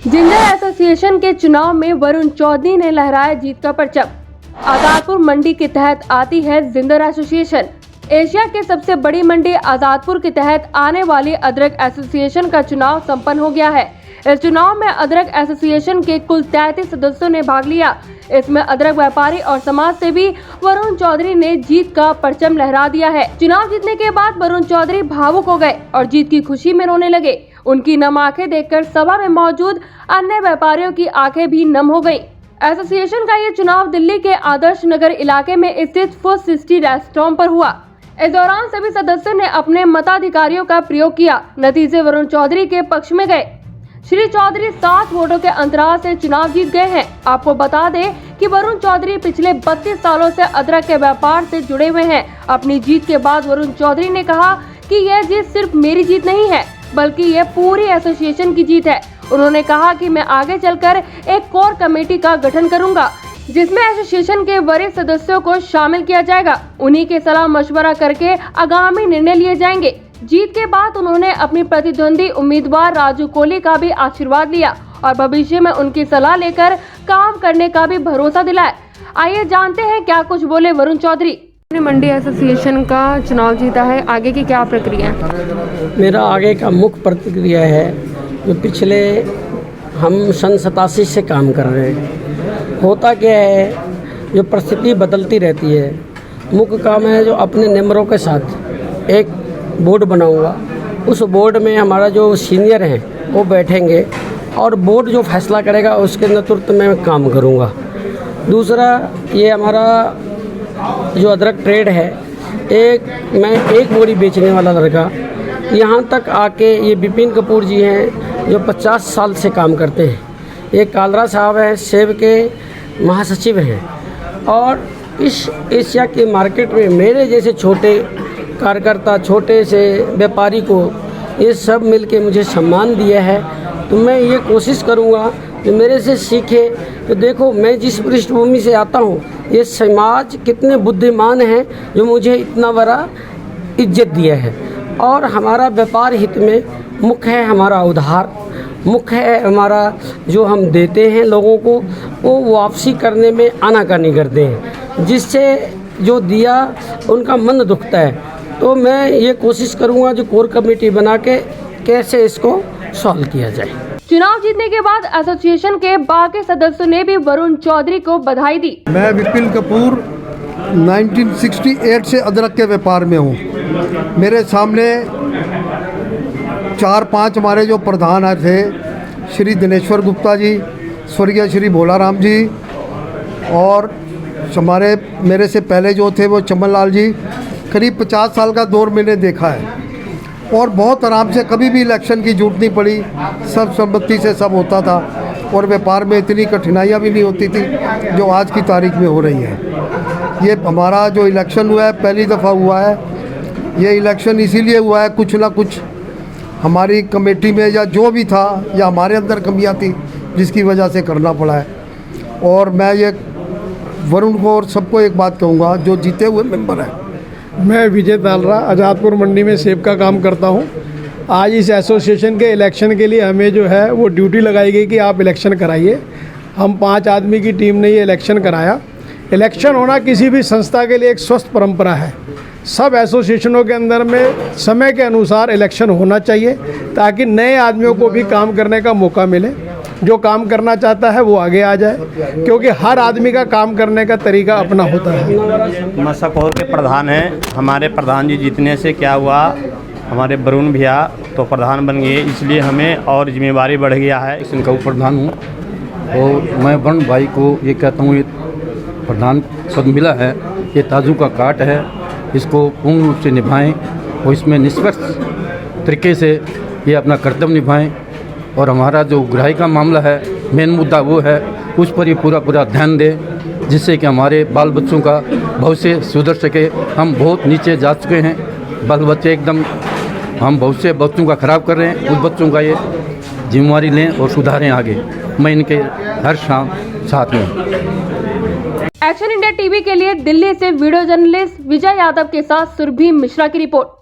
Jindal association के चुनाव में वरुण चौधरी ने लहराया जीत का परचम। आजादपुर मंडी के तहत आती है जिंदल एसोसिएशन। एशिया के सबसे बड़ी मंडी आजादपुर के तहत आने वाली अदरक एसोसिएशन का चुनाव संपन्न हो गया है। इस चुनाव में अदरक एसोसिएशन के कुल 33 सदस्यों ने भाग लिया। इसमें अदरक व्यापारी और समाज सेवी वरुण चौधरी ने जीत का परचम लहरा दिया है। चुनाव जीतने के बाद वरुण चौधरी भावुक हो गए और जीत की खुशी में रोने लगे। उनकी नम आंखें देखकर सभा में मौजूद अन्य व्यापारियों की आंखें भी नम हो गयी। एसोसिएशन का ये चुनाव दिल्ली के आदर्श नगर इलाके में स्थित फूड सिटी रेस्टोरेंट पर हुआ। इस दौरान सभी सदस्यों ने अपने मताधिकारियों का प्रयोग किया। नतीजे वरुण चौधरी के पक्ष में गए। श्री चौधरी 7 वोटों के अंतराल से चुनाव जीत गए हैं। आपको बता दें कि वरुण चौधरी पिछले 32 सालों से अदरक के व्यापार से जुड़े हुए हैं। अपनी जीत के बाद वरुण चौधरी ने कहा कि यह जीत सिर्फ मेरी जीत नहीं है, बल्कि यह पूरी एसोसिएशन की जीत है। उन्होंने कहा कि मैं आगे चलकर एक कोर कमेटी का गठन करूंगा, जिसमें एसोसिएशन के वरिष्ठ सदस्यों को शामिल किया जाएगा। उन्हीं के सलाह मशवरा करके आगामी निर्णय लिए जाएंगे। जीत के बाद उन्होंने अपनी प्रतिद्वंदी उम्मीदवार राजू कोहली का भी आशीर्वाद लिया और भविष्य में उनकी सलाह लेकर काम करने का भी भरोसा दिलाया। आइए जानते हैं क्या कुछ बोले वरुण चौधरी। मंडी एसोसिएशन का चुनाव जीता है, आगे की क्या प्रक्रिया है? मेरा आगे का मुख्य प्रतिक्रिया है जो पिछले हम सन 87 से काम कर रहे हैं। होता क्या है, जो परिस्थिति बदलती रहती है, मुख्य काम है जो अपने मेंबरों के साथ एक बोर्ड बनाऊंगा। उस बोर्ड में हमारा जो सीनियर हैं वो बैठेंगे और बोर्ड जो फैसला करेगा उसके नेतृत्व में मैं काम करूंगा। दूसरा, ये हमारा जो अदरक ट्रेड है, मैं एक बोरी बेचने वाला लड़का, यहाँ तक आके ये विपिन कपूर जी हैं जो 50 साल से काम करते हैं। ये कालरा साहब हैं, सेब के महासचिव हैं। और इस एशिया के मार्केट में मेरे जैसे छोटे कार्यकर्ता, छोटे से व्यापारी को ये सब मिलके मुझे सम्मान दिया है। तो मैं ये कोशिश करूँगा कि मेरे से सीखे। तो देखो, मैं जिस पृष्ठभूमि से आता हूँ, ये समाज कितने बुद्धिमान हैं जो मुझे इतना बड़ा इज्जत दिया है। और हमारा व्यापार हित में मुख्य है हमारा उधार, मुख्य है हमारा जो हम देते हैं लोगों को वो वापसी करने में आनाकानी करते हैं, जिससे जो दिया उनका मन दुखता है। तो मैं ये कोशिश करूँगा जो कोर कमेटी बना के कैसे इसको सॉल्व किया जाए। चुनाव जीतने के बाद एसोसिएशन के बाकी सदस्यों ने भी वरुण चौधरी को बधाई दी। मैं विपिन कपूर 1968 से अदरक के व्यापार में हूँ। मेरे सामने 4-5 हमारे जो प्रधान आए थे, श्री दिनेश्वर गुप्ता जी, स्वर्गीय श्री भोलाराम जी, और हमारे मेरे से पहले जो थे वो चमन लाल जी। करीब 50 साल का दौर मैंने देखा है और बहुत आराम से, कभी भी इलेक्शन की जरूरत नहीं पड़ी, सब सम्मति से सब होता था और व्यापार में इतनी कठिनाइयाँ भी नहीं होती थी जो आज की तारीख में हो रही है। ये हमारा जो इलेक्शन हुआ है पहली दफ़ा हुआ है। ये इलेक्शन इसीलिए हुआ है, कुछ ना कुछ हमारी कमेटी में या जो भी था या हमारे अंदर कमियाँ थी जिसकी वजह से करना पड़ा है। और मैं ये वरुण को और सबको एक बात कहूँगा जो जीते हुए मेंबर हैं। मैं विजय तालरा आजादपुर मंडी में सेब का काम करता हूं। आज इस एसोसिएशन के इलेक्शन के लिए हमें जो है वो ड्यूटी लगाई गई कि आप इलेक्शन कराइए। हम 5 आदमी की टीम ने ये इलेक्शन कराया। इलेक्शन होना किसी भी संस्था के लिए एक स्वस्थ परंपरा है। सब एसोसिएशनों के अंदर में समय के अनुसार इलेक्शन होना चाहिए ताकि नए आदमियों को भी काम करने का मौका मिले। जो काम करना चाहता है वो आगे आ जाए, क्योंकि हर आदमी का काम करने का तरीका अपना होता है। मसाकोर के प्रधान हैं। हमारे प्रधान जी जीतने से क्या हुआ, हमारे वरुण भैया तो प्रधान बन गए, इसलिए हमें और जिम्मेवारी बढ़ गया है। इनका प्रधान हूँ और मैं वरुण भाई को ये कहता हूँ, ये प्रधान पद मिला है, ये ताजू का काट है, इसको पूर्ण रूप से निभाएं और इसमें निष्पक्ष तरीके से ये अपना कर्तव्य निभाएं। और हमारा जो ग्राही का मामला है, मेन मुद्दा वो है, उस पर ये पूरा ध्यान दें, जिससे कि हमारे बाल बच्चों का भविष्य सुधर सके। हम बहुत नीचे जा चुके हैं, बाल बच्चे एकदम, हम भविष्य बच्चों का ख़राब कर रहे हैं। उस बच्चों का ये जिम्मेवारी लें और सुधारें आगे। मैं इनके हर शाम साथ में। एक्शन इंडिया टीवी के लिए दिल्ली से वीडियो जर्नलिस्ट विजय यादव के साथ सुरभि मिश्रा की रिपोर्ट।